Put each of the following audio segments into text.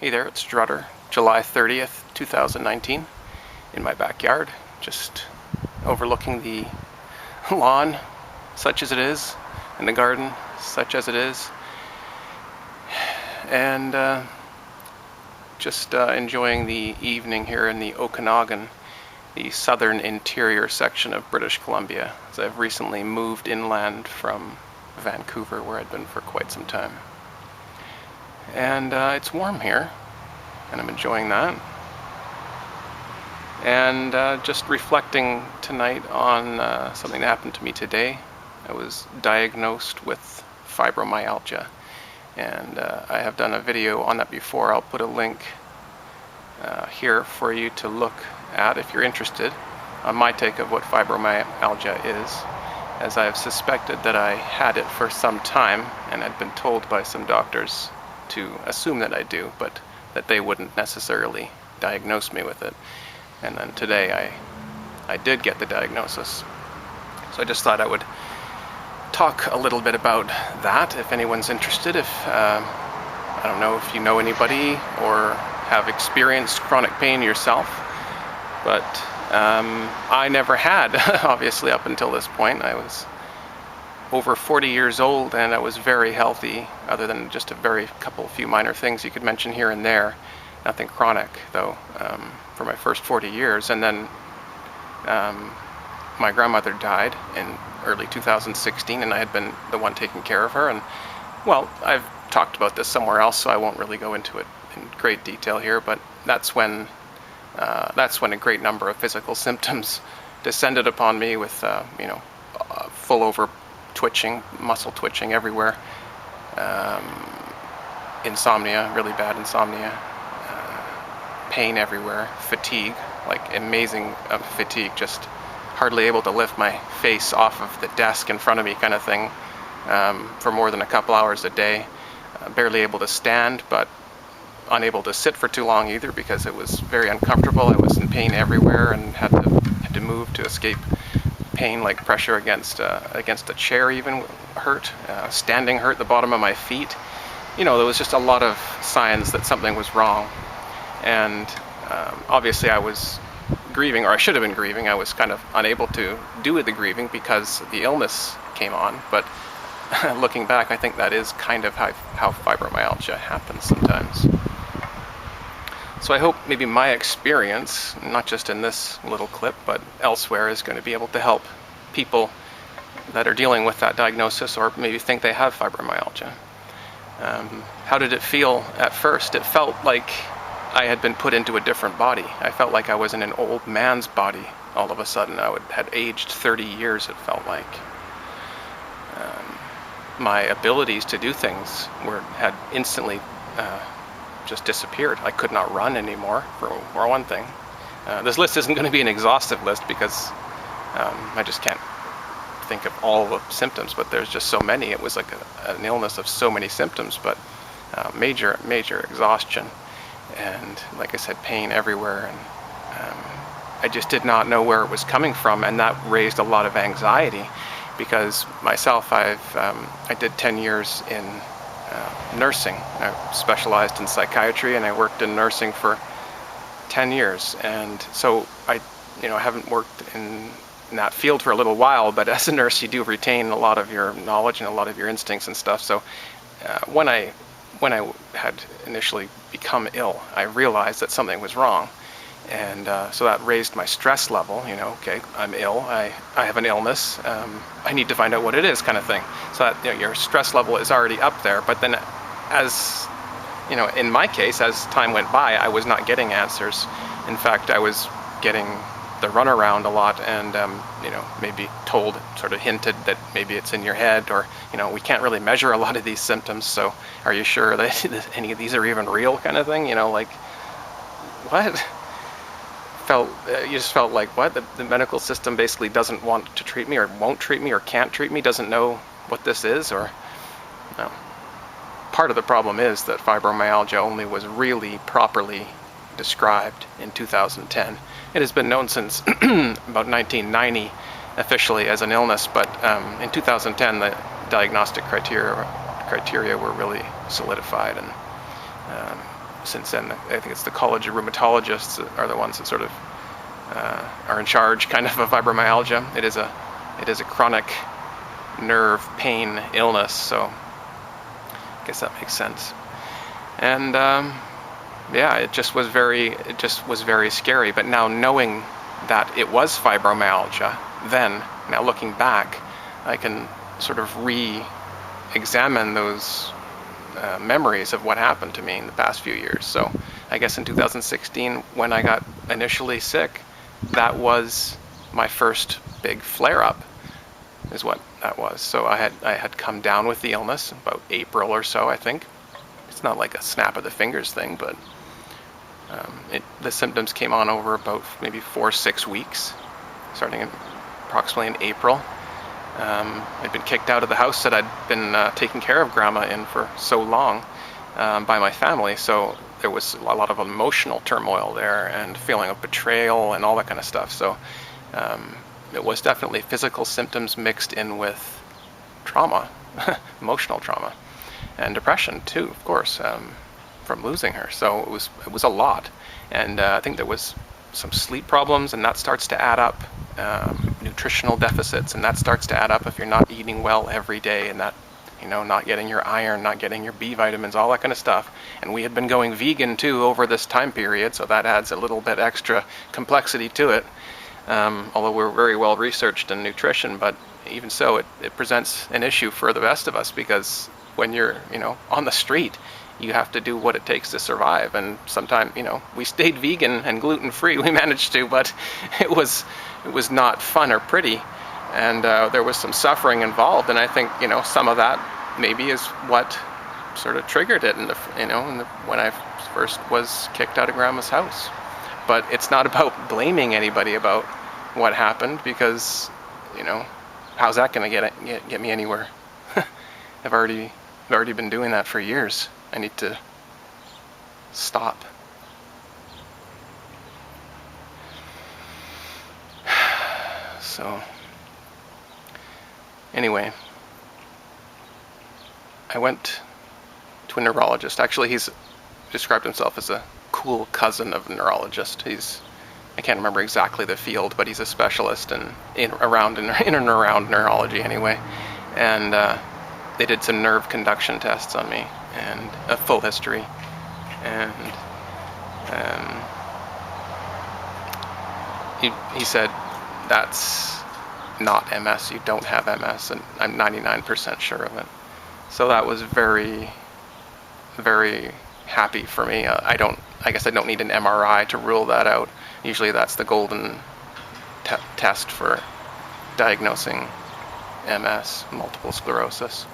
Hey there, it's Drutter, July 30th, 2019, in my backyard, just overlooking the lawn, such as it is, and the garden, such as it is, and just enjoying the evening here in the Okanagan, the southern interior section of British Columbia, as I've recently moved inland from Vancouver, where I'd been for quite some time. And it's warm here, and I'm enjoying that. And just reflecting tonight on something that happened to me today. I was diagnosed with fibromyalgia, and I have done a video on that before. I'll put a link here for you to look at if you're interested on my take of what fibromyalgia is, as I have suspected that I had it for some time and had been told by some doctors to assume that I do, but that they wouldn't necessarily diagnose me with it. And then today I did get the diagnosis. So I just thought I would talk a little bit about that if anyone's interested. If I don't know if you know anybody or have experienced chronic pain yourself, but I never had, obviously, up until this point. I was over 40 years old, and I was very healthy, other than just a few minor things you could mention here and there. Nothing chronic, though, for my first 40 years. And then my grandmother died in early 2016, and I had been the one taking care of her. And, well, I've talked about this somewhere else, so I won't really go into it in great detail here, but that's when a great number of physical symptoms descended upon me with, full over twitching, muscle twitching everywhere, insomnia, really bad insomnia, pain everywhere, fatigue, like amazing fatigue, just hardly able to lift my face off of the desk in front of me kind of thing for more than a couple hours a day, barely able to stand, but unable to sit for too long either because it was very uncomfortable. I was in pain everywhere and had to move to escape pain, like pressure against a chair even hurt, standing hurt the bottom of my feet. There was just a lot of signs that something was wrong. And obviously I was grieving, or I should have been grieving. I was kind of unable to do the grieving because the illness came on. But looking back, I think that is kind of how fibromyalgia happens sometimes. So I hope maybe my experience, not just in this little clip, but elsewhere, is going to be able to help people that are dealing with that diagnosis or maybe think they have fibromyalgia. How did it feel at first? It felt like I had been put into a different body. I felt like I was in an old man's body all of a sudden. I had aged 30 years, it felt like. My abilities to do things had instantly just disappeared. I could not run anymore, for one thing. This list isn't going to be an exhaustive list because I just can't think of all the symptoms, but there's just so many. It was like an illness of so many symptoms, but major exhaustion, and like I said, pain everywhere, and I just did not know where it was coming from, and that raised a lot of anxiety because myself, I did 10 years in nursing. I specialized in psychiatry, and I worked in nursing for 10 years. And so I haven't worked in that field for a little while, but as a nurse, you do retain a lot of your knowledge and a lot of your instincts and stuff. So when I had initially become ill, I realized that something was wrong. And so that raised my stress level. Okay, I'm ill, I have an illness, I need to find out what it is, kind of thing. So that your stress level is already up there. But then, as in my case, as time went by, I was not getting answers. In fact, I was getting the runaround a lot, and maybe told, sort of hinted that maybe it's in your head, or we can't really measure a lot of these symptoms. So are you sure that any of these are even real, kind of thing? Like what? You just felt like, what? The medical system basically doesn't want to treat me, or won't treat me, or can't treat me, doesn't know what this is, or no. Part of the problem is that fibromyalgia only was really properly described in 2010. It has been known since about 1990 officially as an illness, but in 2010 the diagnostic criteria were really solidified, and since then, I think it's the College of Rheumatologists that are the ones that sort of are in charge, kind of fibromyalgia. It is a chronic nerve pain illness, so I guess that makes sense. And yeah, it just was very scary. But now knowing that it was fibromyalgia, then now looking back, I can sort of re-examine those memories of what happened to me in the past few years. So I guess in 2016, when I got initially sick, that was my first big flare-up, is what that was. So I had come down with the illness about April or so, I think. It's not like a snap of the fingers thing, but the symptoms came on over about maybe 4 or 6 weeks, starting approximately in April. I'd been kicked out of the house that I'd been taking care of Grandma in for so long by my family, so there was a lot of emotional turmoil there and feeling of betrayal and all that kind of stuff. So it was definitely physical symptoms mixed in with trauma, emotional trauma, and depression too, of course, from losing her. So it was a lot, and I think there was some sleep problems, and that starts to add up. Nutritional deficits, and that starts to add up if you're not eating well every day, and that, not getting your iron, not getting your B vitamins, all that kind of stuff. And we had been going vegan too over this time period, so that adds a little bit extra complexity to it. Although we're very well researched in nutrition, but even so, it presents an issue for the rest of us, because when you're, on the street, you have to do what it takes to survive. And sometimes, we stayed vegan and gluten-free, we managed to, but it was not fun or pretty, and there was some suffering involved. And I think, some of that maybe is what sort of triggered it when I first was kicked out of Grandma's house. But it's not about blaming anybody about what happened, because, how's that going to get me anywhere? I've already been doing that for years. I need to stop. So, anyway, I went to a neurologist. Actually, he's described himself as a cool cousin of a neurologist. I can't remember exactly the field, but he's a specialist in and around neurology anyway. And they did some nerve conduction tests on me, and a full history. And he said, that's not MS, you don't have MS, and I'm 99% sure of it. So that was very, very happy for me. I guess I don't need an MRI to rule that out. Usually that's the golden test for diagnosing MS, multiple sclerosis,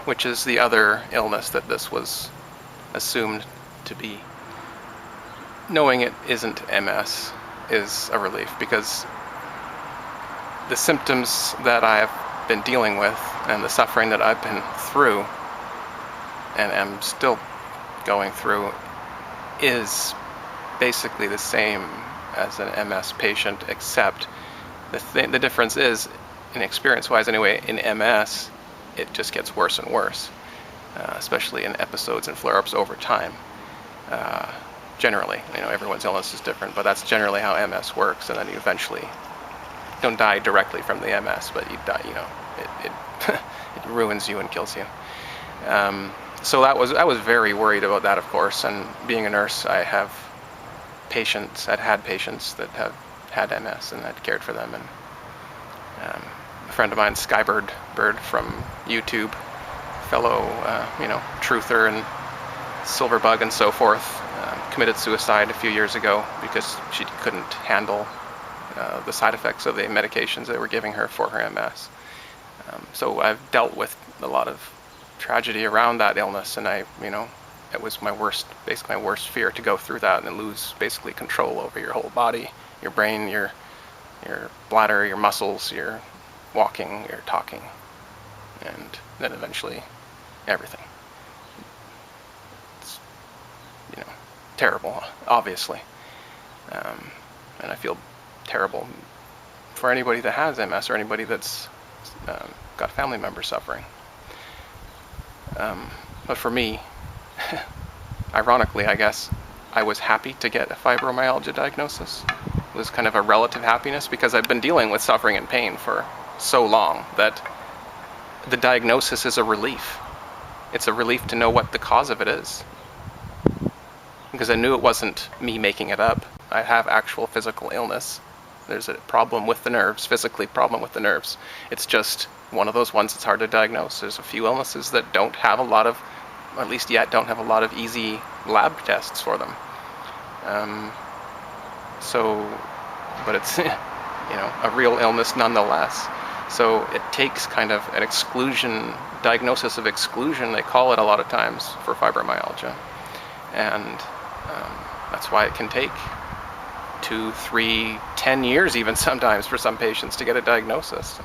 which is the other illness that this was assumed to be. Knowing it isn't MS is a relief, because the symptoms that I have been dealing with and the suffering that I've been through and am still going through is basically the same as an MS patient, except the difference is, in experience-wise anyway, in MS, it just gets worse and worse, especially in episodes and flare-ups over time. Generally, everyone's illness is different, but that's generally how MS works, and then you eventually don't die directly from the MS, but you die, it ruins you and kills you. So I was very worried about that, of course, and being a nurse, I'd had patients that have had MS, and I'd cared for them. And a friend of mine, Skybird from YouTube, fellow, truther and Silverbug and so forth, committed suicide a few years ago because she couldn't handle the side effects of the medications they were giving her for her MS. So I've dealt with a lot of tragedy around that illness, and it was my worst fear, to go through that and lose basically control over your whole body, your brain, your bladder, your muscles, your walking, your talking, and then eventually everything. It's, terrible, obviously. And I feel terrible for anybody that has MS or anybody that's got family members suffering. But for me, ironically, I guess, I was happy to get a fibromyalgia diagnosis. It was kind of a relative happiness because I've been dealing with suffering and pain for so long that the diagnosis is a relief. It's a relief to know what the cause of it is. Because I knew it wasn't me making it up. I have actual physical illness. There's a problem with the nerves, physically problem with the nerves. It's just one of those ones that's hard to diagnose. There's a few illnesses that don't have a lot of, at least yet, don't have a lot of easy lab tests for them. But it's, a real illness nonetheless. So it takes kind of an exclusion, diagnosis of exclusion, they call it a lot of times for fibromyalgia. And that's why it can take 2, 3, 10 years even sometimes for some patients to get a diagnosis.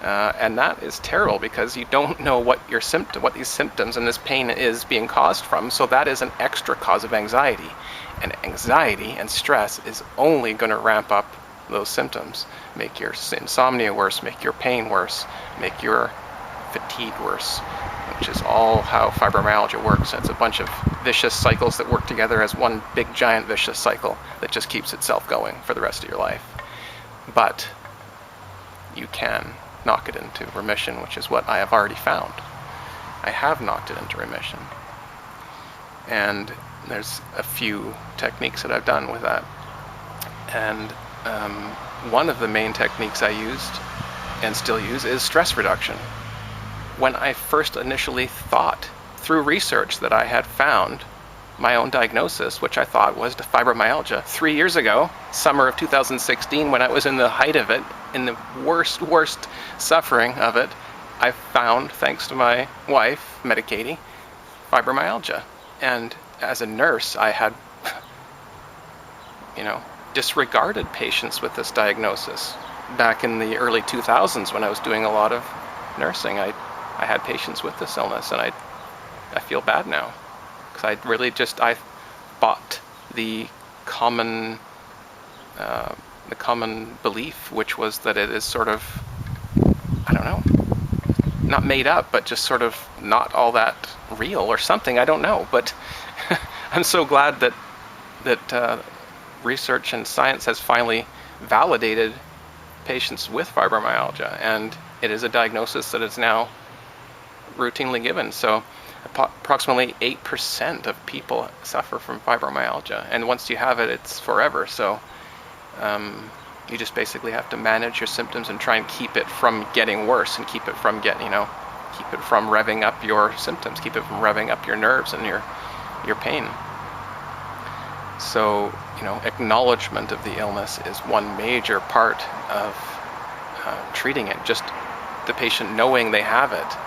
And that is terrible because you don't know what these symptoms and this pain is being caused from. So that is an extra cause of anxiety. And anxiety and stress is only going to ramp up those symptoms, make your insomnia worse, make your pain worse, make your fatigue worse, which is all how fibromyalgia works. It's a bunch of vicious cycles that work together as one big giant vicious cycle that just keeps itself going for the rest of your life. But you can knock it into remission, which is what I have already found. I have knocked it into remission. And there's a few techniques that I've done with that. And one of the main techniques I used and still use is stress reduction. When I first initially thought through research that I had found my own diagnosis, which I thought was fibromyalgia, 3 years ago, summer of 2016, when I was in the height of it, in the worst suffering of it, I found, thanks to my wife medicating, fibromyalgia. And as a nurse, I had, disregarded patients with this diagnosis. Back in the early 2000s when I was doing a lot of nursing, I had patients with this illness, and I feel bad now because I bought the common belief, which was that it is sort of, not made up, but just sort of not all that real or something. I don't know, but I'm so glad that research and science has finally validated patients with fibromyalgia, and it is a diagnosis that is now routinely given. So approximately 8% of people suffer from fibromyalgia, and once you have it, it's forever. So you just basically have to manage your symptoms and try and keep it from getting worse, and keep it from revving up your symptoms, keep it from revving up your nerves and your pain. So acknowledgement of the illness is one major part of treating it. Just the patient knowing they have it.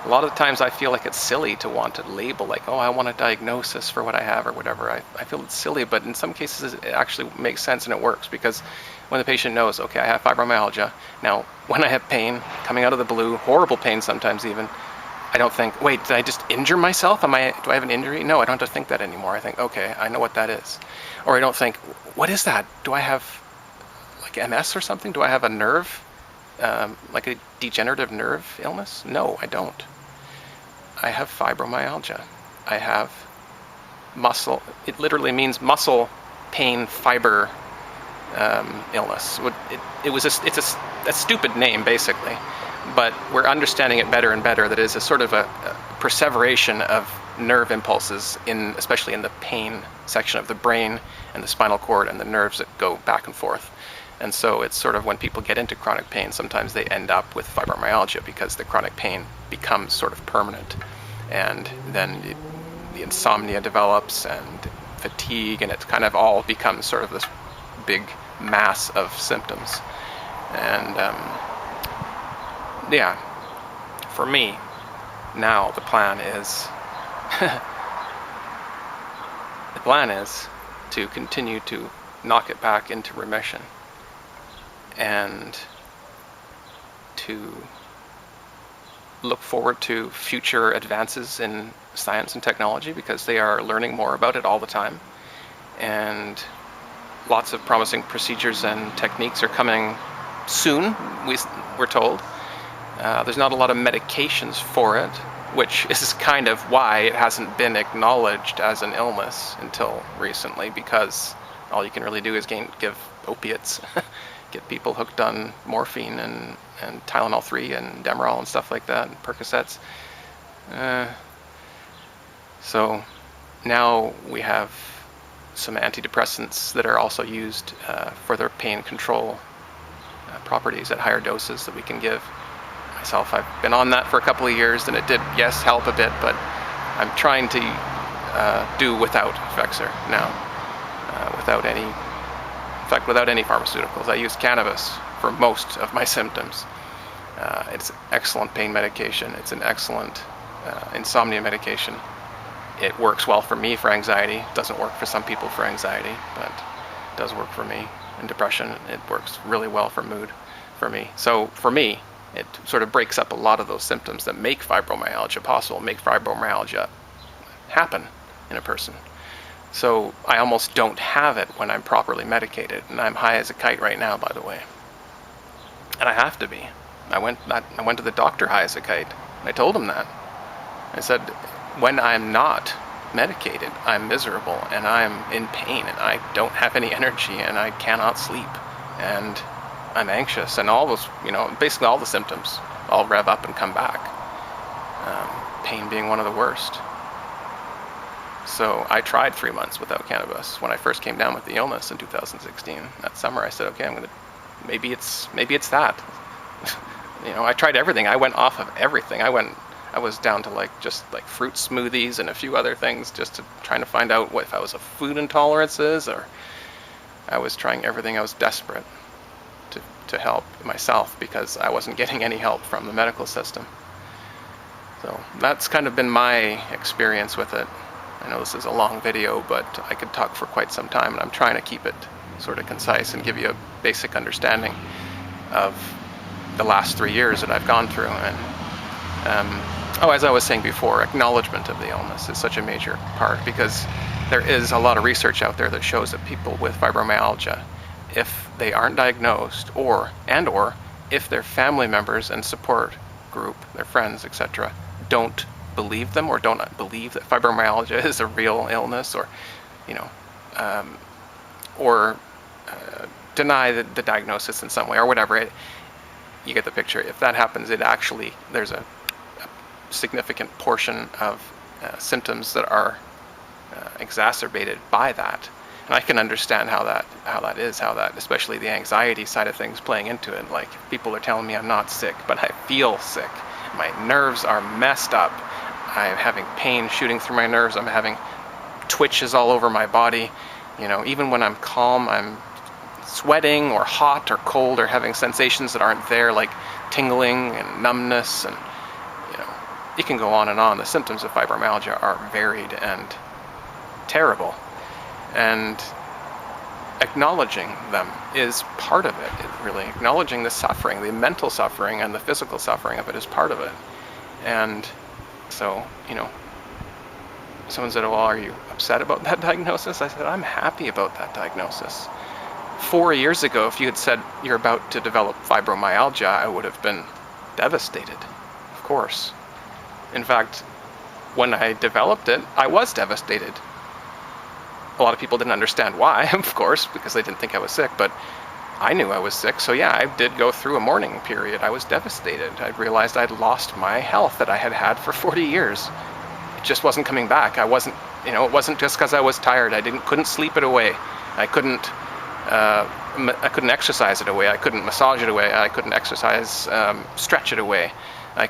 A lot of times I feel like it's silly to want to label, like, oh, I want a diagnosis for what I have or whatever. I feel it's silly, but in some cases it actually makes sense and it works, because when the patient knows, okay, I have fibromyalgia, now when I have pain coming out of the blue, horrible pain sometimes even, I don't think, wait, did I just injure myself? Do I have an injury? No, I don't have to think that anymore. I think, okay, I know what that is. Or I don't think, what is that? Do I have like MS or something? Do I have a nerve, like a degenerative nerve illness? No, I don't. I have fibromyalgia. I have muscle, it literally means muscle pain fiber illness. It's a stupid name, basically. But we're understanding it better and better, that it is a sort of a perseveration of nerve impulses, especially in the pain section of the brain and the spinal cord and the nerves that go back and forth. And so it's sort of, when people get into chronic pain, sometimes they end up with fibromyalgia because the chronic pain becomes sort of permanent. And then the insomnia develops and fatigue, and it kind of all becomes sort of this big mass of symptoms. And for me, now the plan is to continue to knock it back into remission, and to look forward to future advances in science and technology, because they are learning more about it all the time, and lots of promising procedures and techniques are coming soon, we're told. There's not a lot of medications for it, which is kind of why it hasn't been acknowledged as an illness until recently, because all you can really do is give opiates, get people hooked on morphine and Tylenol 3 and Demerol and stuff like that, and Percocets. So now we have some antidepressants that are also used for their pain control properties at higher doses that we can give. Myself, I've been on that for a couple of years, and it did, yes, help a bit, but I'm trying to do without Effexor now, without any pharmaceuticals. I use cannabis for most of my symptoms. It's excellent pain medication. It's an excellent insomnia medication. It works well for me for anxiety. It doesn't work for some people for anxiety, but it does work for me. And depression, it works really well for mood for me. So for me, it sort of breaks up a lot of those symptoms that make fibromyalgia possible, make fibromyalgia happen in a person. So I almost don't have it when I'm properly medicated, and I'm high as a kite right now, by the way. And I have to be. I went to the doctor high as a kite. I told him that. I said, when I'm not medicated, I'm miserable, and I'm in pain, and I don't have any energy, and I cannot sleep, and I'm anxious, and all those, basically all the symptoms all rev up and come back. Pain being one of the worst. So I tried 3 months without cannabis when I first came down with the illness in 2016. That summer I said, okay, maybe it's that. I tried everything. I went off of everything. I was down to just fruit smoothies and a few other things, just to trying to find out if I was a food intolerances, or I was trying everything. I was desperate to help myself because I wasn't getting any help from the medical system. So that's kind of been my experience with it. I know this is a long video, but I could talk for quite some time, and I'm trying to keep it sort of concise and give you a basic understanding of the last 3 years that I've gone through. And as I was saying before, acknowledgement of the illness is such a major part, because there is a lot of research out there that shows that people with fibromyalgia, if they aren't diagnosed, or if their family members and support group, their friends, etc., don't believe them, or don't believe that fibromyalgia is a real illness, or deny the diagnosis in some way, or whatever, you get the picture. If that happens, there's a significant portion of symptoms that are exacerbated by that. And I can understand how that is, especially the anxiety side of things playing into it. Like, people are telling me I'm not sick, but I feel sick. My nerves are messed up. I'm having pain shooting through my nerves. I'm having twitches all over my body. Even when I'm calm, I'm sweating or hot or cold, or having sensations that aren't there, like tingling and numbness, and you can go on and on. The symptoms of fibromyalgia are varied and terrible, and acknowledging them is part of it. Really acknowledging the suffering, the mental suffering and the physical suffering of it, is part of it. And so, someone said, well, are you upset about that diagnosis? I said, I'm happy about that diagnosis. 4 years ago, if you had said you're about to develop fibromyalgia, I would have been devastated, of course. In fact, when I developed it, I was devastated. A lot of people didn't understand why, of course, because they didn't think I was sick, but I knew I was sick. So yeah, I did go through a mourning period. I was devastated. I realized I'd lost my health that I had had for 40 years. It just wasn't coming back. I wasn't, it wasn't just because I was tired. I couldn't sleep it away. I couldn't exercise it away. I couldn't massage it away. I couldn't stretch it away. I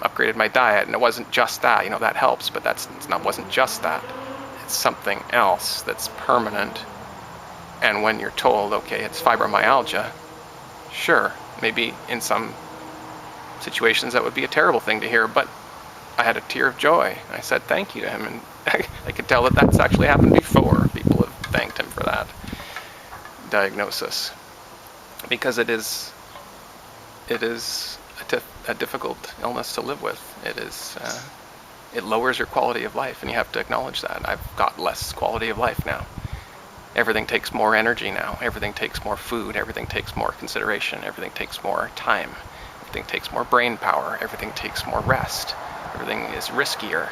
upgraded my diet, and it wasn't just that. That helps, but wasn't just that. It's something else that's permanent. And when you're told, okay, it's fibromyalgia, sure, maybe in some situations that would be a terrible thing to hear, but I had a tear of joy. I said thank you to him, and I could tell that that's actually happened before. People have thanked him for that diagnosis, because it is a difficult illness to live with. It lowers your quality of life, and you have to acknowledge that. I've got less quality of life now. Everything takes more energy now. Everything takes more food. Everything takes more consideration. Everything takes more time. Everything takes more brain power. Everything takes more rest. Everything is riskier.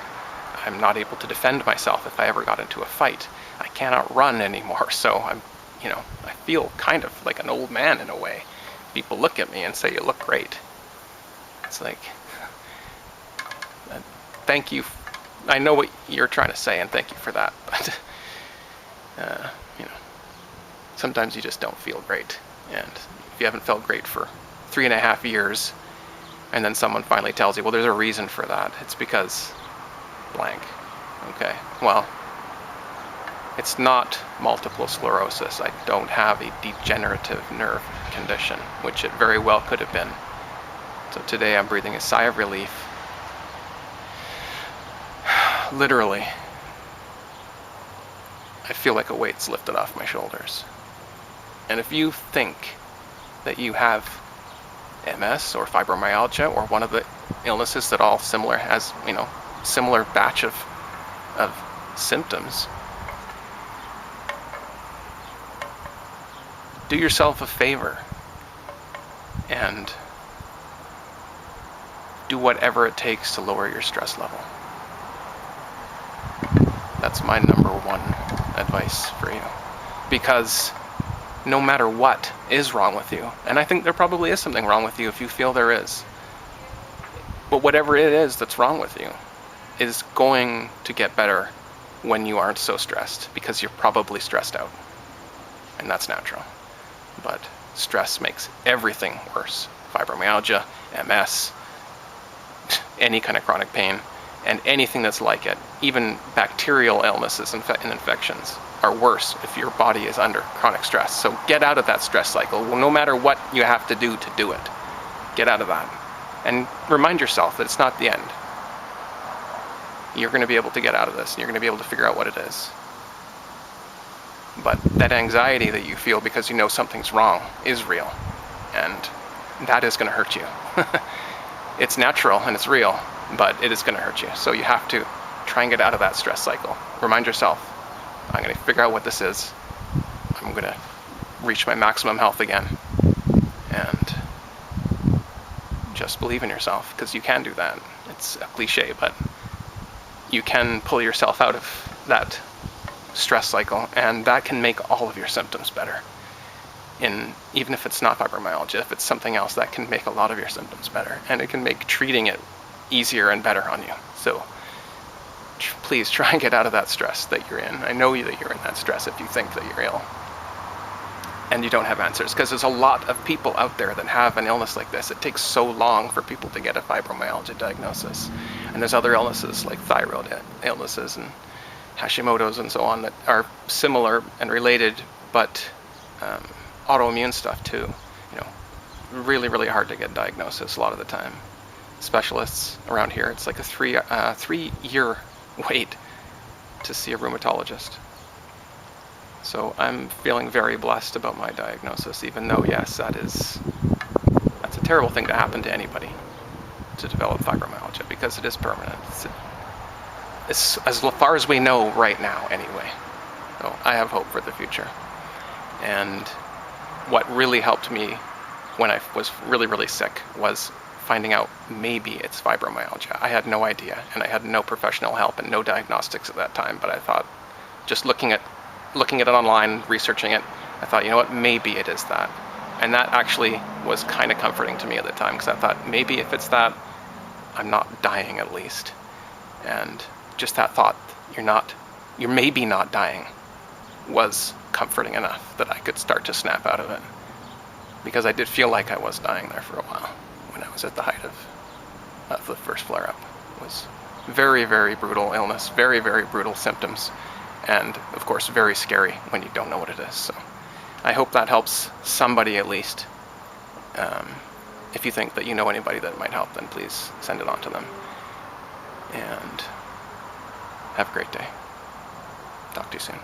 I'm not able to defend myself if I ever got into a fight. I cannot run anymore, so I feel kind of like an old man in a way. People look at me and say, "You look great." It's like, thank you. I know what you're trying to say, and thank you for that. But sometimes you just don't feel great, and if you haven't felt great for 3.5 years, and then someone finally tells you, "Well, there's a reason for that. It's because blank." Okay, well, it's not multiple sclerosis. I don't have a degenerative nerve condition, which it very well could have been. So today I'm breathing a sigh of relief. Literally, I feel like a weight's lifted off my shoulders. And if you think that you have MS or fibromyalgia or one of the illnesses that all similar batch of symptoms, do yourself a favor and do whatever it takes to lower your stress level. That's my number one advice for you. Because no matter what is wrong with you, and I think there probably is something wrong with you if you feel there is, but whatever it is that's wrong with you is going to get better when you aren't so stressed, because you're probably stressed out. And that's natural. But stress makes everything worse. Fibromyalgia, MS, any kind of chronic pain, and anything that's like it, even bacterial illnesses and infections, are worse if your body is under chronic stress. So get out of that stress cycle. Well, no matter what you have to do it, get out of that. And remind yourself that it's not the end. You're going to be able to get out of this, and you're going to be able to figure out what it is. But that anxiety that you feel because you know something's wrong is real, and that is going to hurt you. It's natural and it's real, but it is going to hurt you. So you have to try and get out of that stress cycle. Remind yourself, I'm going to figure out what this is. I'm going to reach my maximum health again. And just believe in yourself, because you can do that. It's a cliche, but you can pull yourself out of that stress cycle, and that can make all of your symptoms better. Even if it's not fibromyalgia, if it's something else, that can make a lot of your symptoms better, and it can make treating it easier and better on you. So please try and get out of that stress that you're in. I know that you're in that stress if you think that you're ill and you don't have answers, because there's a lot of people out there that have an illness like this. It takes so long for people to get a fibromyalgia diagnosis, and there's other illnesses like thyroid illnesses and Hashimoto's and so on that are similar and related, but autoimmune stuff too. Really, really hard to get diagnosis a lot of the time. Specialists around here, it's like a 3-year wait to see a rheumatologist. So I'm feeling very blessed about my diagnosis, even though, yes, that's a terrible thing to happen to anybody, to develop fibromyalgia, because it is permanent. It's as far as we know right now, anyway. So I have hope for the future. And what really helped me when I was really, really sick was finding out maybe it's fibromyalgia. I had no idea, and I had no professional help and no diagnostics at that time, but I thought, just looking at it online, researching it, I thought, you know what, maybe it is that. And that actually was kind of comforting to me at the time, because I thought, maybe if it's that, I'm not dying at least. And just that thought, you're maybe not dying, was comforting enough that I could start to snap out of it. Because I did feel like I was dying there for a while, when I was at the height of the first flare-up. It was very, very brutal illness, very, very brutal symptoms, and of course very scary when you don't know what it is. So I hope that helps somebody at least. If you think that you know anybody that might help, then please send it on to them. And have a great day. Talk to you soon.